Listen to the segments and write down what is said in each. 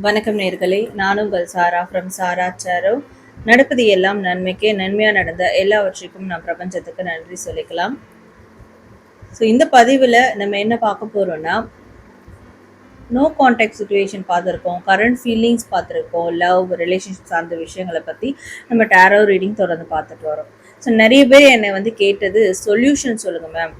வணக்கம் நேர்களே, நான் உங்கள் சாரா ஃப்ரம் சாரா சாரோ. நடப்பது எல்லாம் நன்மைக்கே, நன்மையாக நடந்த எல்லாவற்றுக்கும் நாம் பிரபஞ்சத்துக்கு நன்றி சொல்லிக்கலாம். ஸோ இந்த பதிவில் நம்ம என்ன பார்க்க போகிறோன்னா, நோ கான்டாக்ட் சுச்சுவேஷன் பார்த்துருக்கோம், கரண்ட் ஃபீலிங்ஸ் பார்த்துருக்கோம், லவ் ரிலேஷன்ஷிப் சார்ந்த விஷயங்களை பற்றி நம்ம டேரோ ரீடிங் தொடர்ந்து பார்த்துட்டு வரோம். ஸோ நிறைய பேர் என்னை கேட்டது சொல்யூஷன் சொல்லுங்கள் மேம்,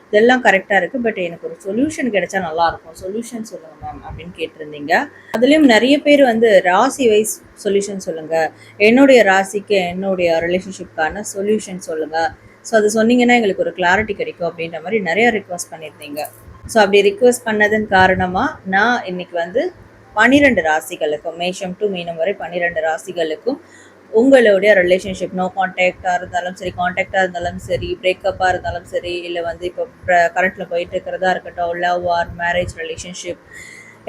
இதெல்லாம் கரெக்டாக இருக்குது, பட் எனக்கு ஒரு சொல்யூஷன் கிடைச்சா நல்லாயிருக்கும், சொல்யூஷன் சொல்லுங்கள் மேம் அப்படின்னு கேட்டிருந்தீங்க. அதுலேயும் நிறைய பேர் ராசி வைஸ் சொல்யூஷன் சொல்லுங்கள், என்னுடைய ராசிக்கு என்னுடைய ரிலேஷன்ஷிப்கான சொல்யூஷன் சொல்லுங்கள், ஸோ அது சொன்னீங்கன்னா எங்களுக்கு ஒரு கிளாரிட்டி கிடைக்கும் அப்படின்ற மாதிரி நிறைய ரிக்வஸ்ட் பண்ணியிருந்தீங்க. ஸோ அப்படி ரிக்வஸ்ட் பண்ணதன் காரணமாக நான் இன்னைக்கு 12 ராசிகளுக்கும், மேஷம் டு மீனம் வரை 12 ராசிகளுக்கும் உங்களுடைய ரிலேஷன்ஷிப் நோ கான்டாக்டாக இருந்தாலும் சரி, கான்டாக்டாக இருந்தாலும் சரி, பிரேக்கப்பாக இருந்தாலும் சரி, இல்லை இப்போ கரண்ட்டில் போயிட்டு இருக்கிறதா இருக்கட்டும், love or marriage relationship,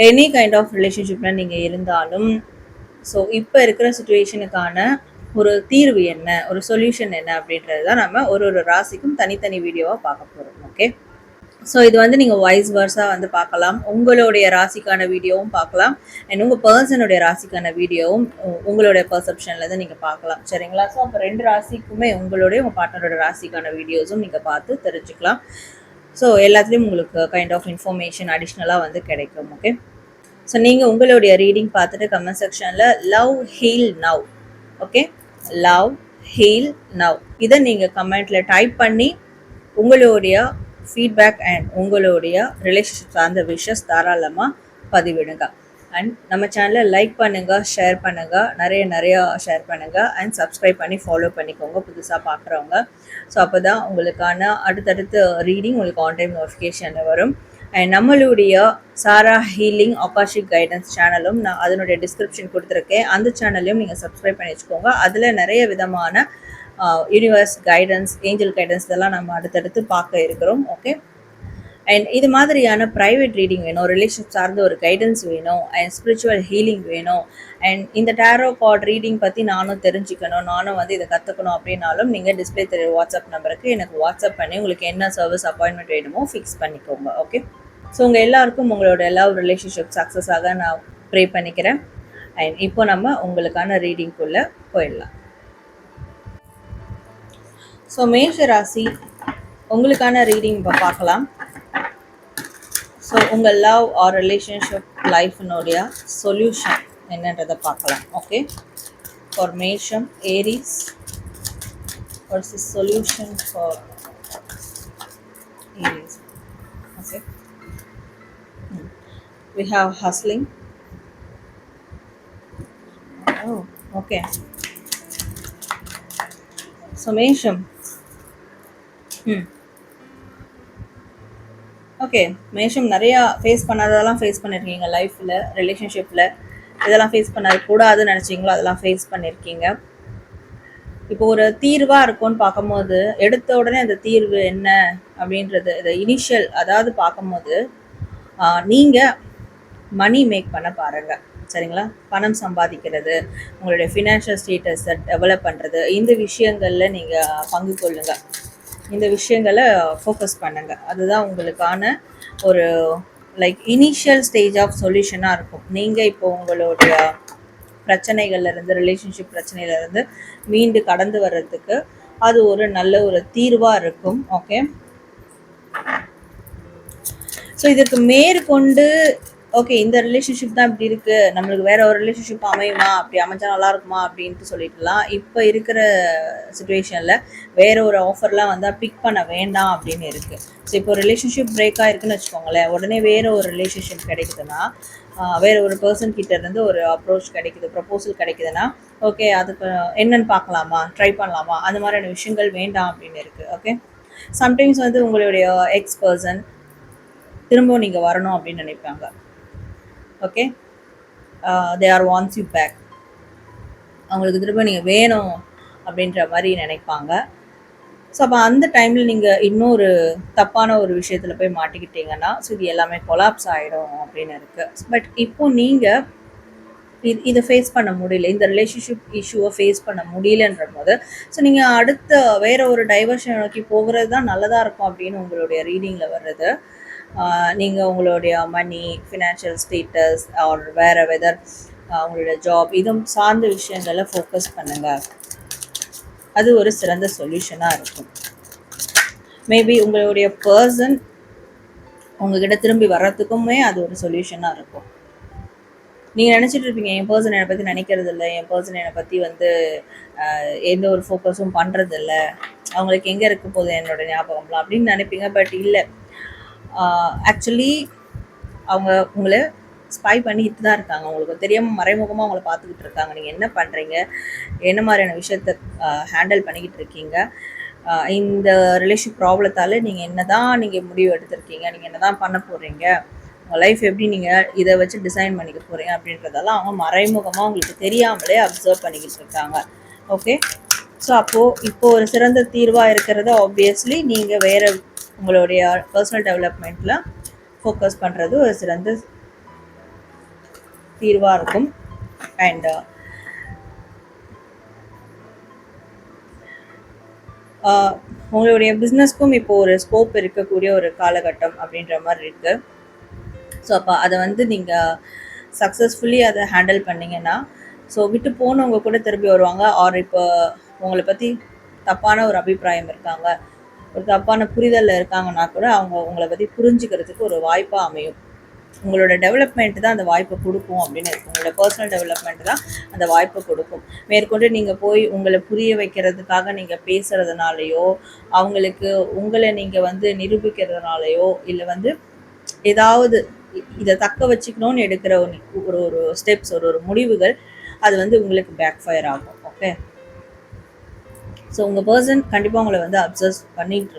any kind of ரிலேஷன்ஷிப்பில் நீங்கள் இருந்தாலும், ஸோ இப்போ இருக்கிற சுச்சுவேஷனுக்கான ஒரு தீர்வு என்ன, ஒரு சொல்யூஷன் என்ன அப்படின்றது தான் நம்ம ஒரு ராசிக்கும் தனித்தனி வீடியோவாக பார்க்க போகிறோம். ஓகே, ஸோ இது நீங்கள் வைஸ் வர்ஸாக பார்க்கலாம், உங்களுடைய ராசிக்கான வீடியோவும் பார்க்கலாம், அண்ட் உங்கள் பர்சனுடைய ராசிக்கான வீடியோவும் உங்களுடைய பர்செப்ஷன்லேருந்து நீங்கள் பார்க்கலாம். சரிங்களா? ஸோ அப்போ 2 ராசிக்குமே உங்களுடைய உங்கள் பார்ட்னரோட ராசிக்கான வீடியோஸும் நீங்கள் பார்த்து தெரிஞ்சுக்கலாம். ஸோ எல்லாத்துலேயும் உங்களுக்கு கைண்ட் ஆஃப் இன்ஃபர்மேஷன் அடிஷ்னலாக கிடைக்கும். ஓகே, ஸோ நீங்கள் உங்களுடைய ரீடிங் பார்த்துட்டு கமெண்ட் செக்ஷனில் love heel now, okay, love heel now இதை நீங்கள் கமெண்ட்டில் டைப் பண்ணி உங்களுடைய ஃபீட்பேக் அண்ட் உங்களுடைய ரிலேஷன்ஷிப் சார்ந்த விஷஸ் தாராளமாக பதிவிடுங்க. அண்ட் நம்ம சேனலை லைக் பண்ணுங்கள், ஷேர் பண்ணுங்கள், நிறையா ஷேர் பண்ணுங்கள், அண்ட் சப்ஸ்கிரைப் பண்ணி ஃபாலோ பண்ணிக்கோங்க புதுசாக பார்க்குறவங்க. ஸோ அப்போ தான் உங்களுக்கான அடுத்தடுத்து ரீடிங் உங்களுக்கு ஆன் டைம் நோட்டிஃபிகேஷனில் வரும். அண்ட் நம்மளுடைய சாரா ஹீலிங் ஆகாஷிக் கைடன்ஸ் சேனலும் நான் அதனுடைய டிஸ்கிரிப்ஷன் கொடுத்துருக்கேன், அந்த சேனல்லையும் நீங்கள் சப்ஸ்கிரைப் பண்ணி வச்சுக்கோங்க. அதில் நிறைய விதமான யூனிவர்ஸ் கைடன்ஸ், ஏஞ்சல் கைடன்ஸ் இதெல்லாம் நம்ம அடுத்தடுத்து பார்க்க இருக்கிறோம். ஓகே, அண்ட் இது மாதிரியான ப்ரைவேட் ரீடிங் வேணும், ரிலேஷன்ஷிப் சார்ந்த ஒரு கைடன்ஸ் வேணும், அண்ட் ஸ்பிரிச்சுவல் ஹீலிங் வேணும், அண்ட் இந்த டேரோ கார்ட் ரீடிங் பற்றி நானும் தெரிஞ்சுக்கணும், நானும் இதை கற்றுக்கணும் அப்படின்னாலும் நீங்கள் டிஸ்பிளே தெரிய வாட்ஸ்அப் நம்பருக்கு எனக்கு வாட்ஸ்அப் பண்ணி உங்களுக்கு என்ன சர்வீஸ் அப்பாயின்மெண்ட் வேணுமோ ஃபிக்ஸ் பண்ணிக்கோங்க. ஓகே, ஸோ உங்கள் எல்லாருக்கும் உங்களோட லவ் ரிலேஷன்ஷிப் சக்ஸஸாக நான் ப்ரே பண்ணிக்கிறேன். அண்ட் இப்போ நம்ம உங்களுக்கான ரீடிங்குள்ளே போயிடலாம். ஸோ மேஷ ராசி உங்களுக்கான ரீடிங் இப்போ பார்க்கலாம். ஸோ உங்கள் லவ் ஆர் ரிலேஷன்ஷிப் லைஃப்னுடைய சொல்யூஷன் என்னன்றதை பார்க்கலாம். ஓகே, ஃபார் மேஷம் Aries, what's the solution for Aries? Okay, we have hustling. Oh, okay. So மேஷம், ஓகே, மேஷம் நிறையா ஃபேஸ் பண்ணாததெல்லாம் ஃபேஸ் பண்ணியிருக்கீங்க லைஃப்பில், ரிலேஷன்ஷிப்பில் இதெல்லாம் ஃபேஸ் பண்ணக்கூடாதுன்னு நினச்சிங்களோ அதெல்லாம் ஃபேஸ் பண்ணியிருக்கீங்க. இப்போ ஒரு தீர்வாக இருக்கும்னு பார்க்கும்போது எடுத்த உடனே அந்த தீர்வு என்ன அப்படின்றது இந்த இனிஷியல், அதாவது பார்க்கும்போது நீங்கள் மணி மேக் பண்ண பாருங்கள். சரிங்களா? பணம் சம்பாதிக்கிறது, உங்களுடைய ஃபினான்ஷியல் ஸ்டேட்டஸை டெவலப் பண்ணுறது, இந்த விஷயங்களில் நீங்கள் பங்கு கொள்ளுங்கள், இந்த விஷயங்களை ஃபோக்கஸ் பண்ணுங்கள். அதுதான் உங்களுக்கான ஒரு லைக் இனிஷியல் ஸ்டேஜ் ஆஃப் சொல்யூஷனாக இருக்கும். நீங்கள் இப்போ உங்களுடைய பிரச்சனைகள்லேருந்து, ரிலேஷன்ஷிப் பிரச்சனையிலேருந்து மீண்டு கடந்து வர்றதுக்கு அது ஒரு நல்ல ஒரு தீர்வாக இருக்கும். ஓகே, ஸோ இதற்கு மேற்கொண்டு ஓகே இந்த ரிலேஷன்ஷிப் தான் இப்படி இருக்குது, நம்மளுக்கு வேற ஒரு ரிலேஷன்ஷிப் அமையுமா, அப்படி அமைச்சா நல்லா இருக்குமா அப்படின்ட்டு சொல்லிட்டுலாம் இப்போ இருக்கிற சுச்சுவேஷனில் வேற ஒரு ஆஃபர்லாம் பிக் பண்ண வேண்டாம் அப்படின்னு இருக்குது. ஸோ இப்போ ரிலேஷன்ஷிப் பிரேக் ஆகிருக்குன்னு வச்சுக்கோங்களேன், உடனே வேற ஒரு ரிலேஷன்ஷிப் கிடைக்குதுன்னா, வேற ஒரு பர்சன் கிட்ட இருந்து ஒரு அப்ரோச் கிடைக்குது, ப்ரப்போசல் கிடைக்குதுன்னா, ஓகே அதுக்கு என்னன்னு பார்க்கலாமா, ட்ரை பண்ணலாமா, அந்த மாதிரியான விஷயங்கள் வேண்டாம் அப்படின்னு இருக்குது. ஓகே, சம்டைம்ஸ் உங்களுடைய எக்ஸ் பர்சன் திரும்பவும் நீங்கள் வரணும் அப்படின்னு நினைப்பாங்க. Okay, they are wants you back, அவங்களுக்கு திரும்ப நீங்கள் வேணும் அப்படின்ற மாதிரி நினைப்பாங்க. ஸோ அப்போ அந்த டைமில் நீங்கள் இன்னொரு தப்பான ஒரு விஷயத்தில் போய் மாட்டிக்கிட்டீங்கன்னா, ஸோ இது எல்லாமே கொலாப்ஸ் ஆகிடும் அப்படின்னு இருக்குது. பட் இப்போ நீங்கள் இதை ஃபேஸ் பண்ண முடியல, இந்த ரிலேஷன்ஷிப் இஷ்யூவை ஃபேஸ் பண்ண முடியலன்ற போது, ஸோ நீங்கள் அடுத்த வேற ஒரு டைவர்ஷன் நோக்கி போகிறது தான் நல்லதாக இருக்கும் அப்படின்னு உங்களுடைய ரீடிங்கில் வர்றது. நீங்கள் உங்களுடைய மணி, ஃபினான்ஷியல் ஸ்டேட்டஸ் ஆர் வேறு வெதர் உங்களுடைய ஜாப் இதுவும் சார்ந்த விஷயங்களை ஃபோக்கஸ் பண்ணுங்கள். அது ஒரு சிறந்த சொல்யூஷனாக இருக்கும். மேபி உங்களுடைய பர்சன் உங்ககிட்ட திரும்பி வர்றதுக்குமே அது ஒரு சொல்யூஷனாக இருக்கும். நீங்கள் நினச்சிட்டு இருப்பீங்க என் பர்சன் என்னை பற்றி நினைக்கிறது இல்லை, என் பர்சன் என்னை பற்றி வந்து எந்த ஒரு ஃபோக்கஸும் பண்ணுறதில்ல, அவங்களுக்கு எங்கே இருக்க போகுது என்னோடய ஞாபகம்லாம் அப்படின்னு நினைப்பீங்க. பட் இல்லை, ஆக்சுவலி அவங்க உங்களை ஸ்பை பண்ணிக்கிட்டு தான் இருக்காங்க. உங்களுக்கு தெரியாமல் மறைமுகமாக அவங்கள பார்த்துக்கிட்டு இருக்காங்க. நீங்கள் என்ன பண்ணுறீங்க, என்ன மாதிரியான விஷயத்த ஹேண்டில் பண்ணிக்கிட்டு இருக்கீங்க, இந்த ரிலேஷன் ப்ராப்ளத்தால் நீங்கள் என்ன தான் நீங்கள் முடிவு எடுத்திருக்கீங்க, நீங்கள் என்ன தான் பண்ண போகிறீங்க, உங்கள் லைஃப் எப்படி நீங்கள் இதை வச்சு டிசைன் பண்ணிக்க போகிறீங்க அப்படின்றதெல்லாம் அவங்க மறைமுகமாக உங்களுக்கு தெரியாமலே அப்சர்வ் பண்ணிக்கிட்டு இருக்காங்க. ஓகே, ஸோ இப்போது ஒரு சிறந்த தீர்வாக இருக்கிறது ஆப்வியஸ்லி நீங்கள் வேறு உங்களுடைய பர்சனல் டெவலப்மெண்ட்டில் ஃபோக்கஸ் பண்ணுறது ஒரு சிறந்த தீர்வாக இருக்கும். அண்ட் உங்களுடைய பிஸ்னஸ்க்கும் இப்போது ஒரு ஸ்கோப் இருக்கக்கூடிய ஒரு காலகட்டம் அப்படின்ற மாதிரி இருக்குது. ஸோ அப்போ அதை வந்து நீங்கள் சக்ஸஸ்ஃபுல்லி அதை ஹேண்டில் பண்ணிங்கன்னா, ஸோ விட்டு போனவங்க கூட திரும்பி வருவாங்க. ஆர் இப்போ உங்களை பற்றி தப்பான ஒரு அபிப்பிராயம் இருக்காங்க, ஒரு தப்பான புரிதலில் இருக்காங்கன்னா கூட அவங்க உங்களை பற்றி புரிஞ்சுக்கிறதுக்கு ஒரு வாய்ப்பாக அமையும். உங்களோட டெவலப்மெண்ட் தான் அந்த வாய்ப்பை கொடுக்கும் அப்படின்னு இருக்கும். உங்களோட பர்சனல் டெவலப்மெண்ட் தான் அந்த வாய்ப்பை கொடுக்கும். மேற்கொண்டு நீங்கள் போய் உங்களை புரிய வைக்கிறதுக்காக நீங்கள் பேசுகிறதுனாலையோ, அவங்களுக்கு உங்களை நீங்கள் வந்து நிரூபிக்கிறதுனாலையோ, இல்லை வந்து ஏதாவது இதை தக்க வச்சுக்கணும்னு எடுக்கிற ஒரு ஸ்டெப்ஸ், ஒரு முடிவுகள், அது வந்து உங்களுக்கு பேக் ஃபயர் ஆகும். ஓகே, ஸோ உங்கள் பர்சன் கண்டிப்பாக உங்களை வந்து அப்சர்வ் பண்ணிட்டு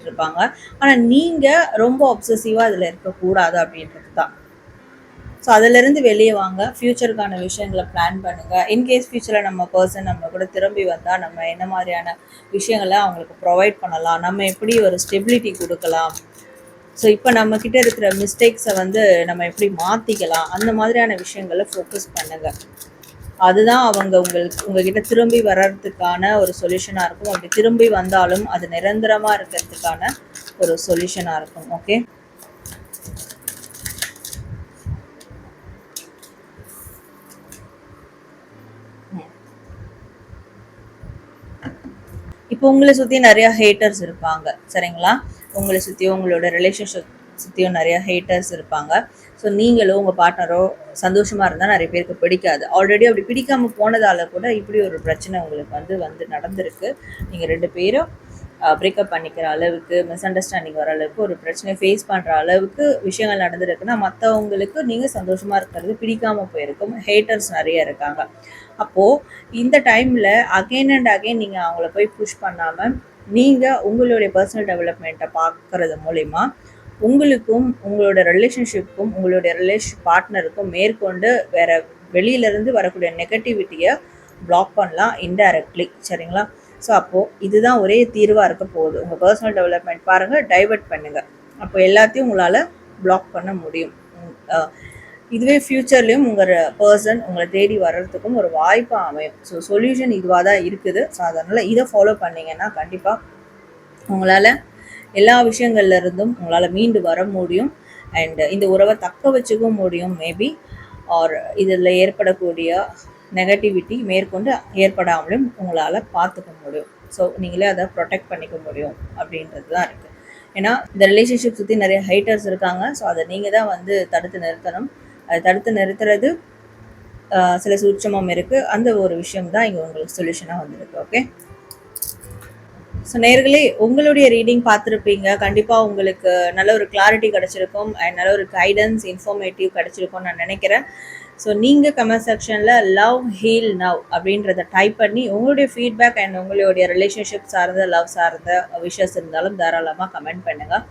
இருப்பாங்க. ஆனால் நீங்கள் ரொம்ப அப்சசிவாக அதில் இருக்கக்கூடாது அப்படின்றது தான். ஸோ அதிலேருந்து வெளியே வாங்க, ஃப்யூச்சருக்கான விஷயங்களை பிளான் பண்ணுங்கள். இன்கேஸ் ஃப்யூச்சரில் நம்ம பர்சன் நம்ம கூட திரும்பி வந்தால் நம்ம என்ன மாதிரியான விஷயங்களை அவங்களுக்கு ப்ரொவைட் பண்ணலாம், நம்ம எப்படி ஒரு ஸ்டெபிலிட்டி கொடுக்கலாம், ஸோ இப்போ நம்மக்கிட்ட இருக்கிற மிஸ்டேக்ஸை வந்து நம்ம எப்படி மாற்றிக்கலாம், அந்த மாதிரியான விஷயங்களை ஃபோக்கஸ் பண்ணுங்கள். அதுதான் அவங்க உங்ககிட்ட திரும்பி வர்றதுக்கான ஒரு சொல்யூஷனாக இருக்கும். அப்படி திரும்பி வந்தாலும் அது நிரந்தரமாக இருக்கிறதுக்கான ஒரு சொல்யூஷனாக இருக்கும். ஓகே, இப்போ உங்களை சுற்றி நிறையா ஹேட்டர்ஸ் இருப்பாங்க, சரிங்களா? உங்களை சுற்றியும் உங்களோட ரிலேஷன்ஷிப் சுற்றியும் நிறையா ஹேட்டர்ஸ் இருப்பாங்க. ஸோ நீங்களோ உங்கள் பார்ட்னரோ சந்தோஷமாக இருந்தால் நிறைய பேருக்கு பிடிக்காது. ஆல்ரெடி அப்படி பிடிக்காமல் போனதால் கூட இப்படி ஒரு பிரச்சனை உங்களுக்கு வந்து நடந்திருக்கு. நீங்கள் 2 பேரும் பிரேக்கப் பண்ணிக்கிற அளவுக்கு, மிஸ் அண்டர்ஸ்டாண்டிங் வர அளவுக்கு, ஒரு பிரச்சனையை ஃபேஸ் பண்ணுற அளவுக்கு விஷயங்கள் நடந்துருக்குன்னா மற்றவங்களுக்கு நீங்கள் சந்தோஷமாக இருக்கிறது பிடிக்காமல் போயிருக்கும். ஹேட்டர்ஸ் நிறைய இருக்காங்க. அப்போது இந்த டைமில் அகெயின் அண்ட் அகெயின் நீங்கள் அவங்கள போய் புஷ் பண்ணாமல் நீங்கள் உங்களுடைய பர்சனல் டெவலப்மெண்ட்டை பார்க்குறது மூலிமா உங்களுக்கும் உங்களோட ரிலேஷன்ஷிப்புக்கும் உங்களுடைய பார்ட்னருக்கும் மேற்கொண்டு வேறு வெளியிலேருந்து வரக்கூடிய நெகட்டிவிட்டியை பிளாக் பண்ணலாம் இன்டைரக்ட்லி, சரிங்களா? ஸோ அப்போது இதுதான் ஒரே தீர்வாக இருக்க போகுது. உங்கள் பர்சனல் டெவலப்மெண்ட் பாருங்கள், டைவர்ட் பண்ணுங்கள். அப்போ எல்லாத்தையும் உங்களால் பிளாக் பண்ண முடியும். இதுவே ஃப்யூச்சர்லேயும் உங்கள் பர்சன் உங்களை தேடி வர்றதுக்கும் ஒரு வாய்ப்பாக அமையும். ஸோ சொல்யூஷன் இதுவாக தான் இருக்குது. ஸோ அதனால் இதை ஃபாலோ பண்ணிங்கன்னா கண்டிப்பாக உங்களால் எல்லா விஷயங்கள்லேருந்தும் உங்களால் மீண்டு வர முடியும். அண்ட் இந்த உறவை தக்க வச்சுக்கவும் முடியும். மேபி ஆர் இதில் ஏற்படக்கூடிய நெகட்டிவிட்டி மேற்கொண்டு ஏற்படாமலும் உங்களால் பார்த்துக்க முடியும். ஸோ நீங்களே அதை ப்ரொடெக்ட் பண்ணிக்க முடியும் அப்படின்றது தான் இருக்குது. ஏன்னா இந்த ரிலேஷன்ஷிப் சுற்றி நிறைய ஹைட்டர்ஸ் இருக்காங்க. ஸோ அதை நீங்கள் தான் வந்து தடுத்து நிறுத்தணும். அதை தடுத்து நிறுத்துறது சில சூட்சமம் இருக்குது. அந்த ஒரு விஷயம் தான் இங்கே உங்களுக்கு சொல்யூஷனாக வந்திருக்கு. ஓகே, ஸோ நேயர்களே, உங்களுடைய ரீடிங் பார்த்துருப்பீங்க. கண்டிப்பாக உங்களுக்கு நல்ல ஒரு கிளாரிட்டி கிடச்சிருக்கும் அண்ட் நல்ல ஒரு கைடன்ஸ், இன்ஃபர்மேட்டிவ் கிடச்சிருக்கும்னு நான் நினைக்கிறேன். ஸோ நீங்கள் கமெண்ட் செக்ஷனில் லவ் ஹீல் நவ் அப்படின்றத டைப் பண்ணி உங்களுடைய ஃபீட்பேக் அண்ட் உங்களுடைய ரிலேஷன்ஷிப் சார்ந்த, லவ் சார்ந்த விஷஸ் இருந்தாலும் தாராளமாக கமெண்ட் பண்ணுங்கள்,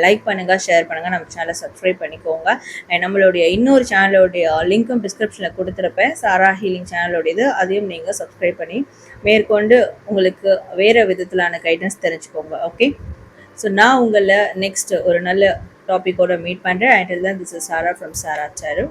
லைக் பண்ணுங்கள், ஷேர் பண்ணுங்கள், நம்ம சேனலை சப்ஸ்கிரைப் பண்ணிக்கோங்க. அண்ட் நம்மளுடைய இன்னொரு சேனலோடைய லிங்க்கும் டிஸ்கிரிப்ஷனில் கொடுத்துருப்பேன், சாரா ஹீலிங் சேனலோடையது. அதையும் நீங்கள் சப்ஸ்கிரைப் பண்ணி மேற்கொண்டு உங்களுக்கு வேறு விதத்திலான கைடன்ஸ் தெரிஞ்சுக்கோங்க. ஓகே, ஸோ நான் உங்களை நெக்ஸ்ட் ஒரு நல்ல டாப்பிக்கோட மீட் பண்ணுறேன். And then this is Sara from Sara sir.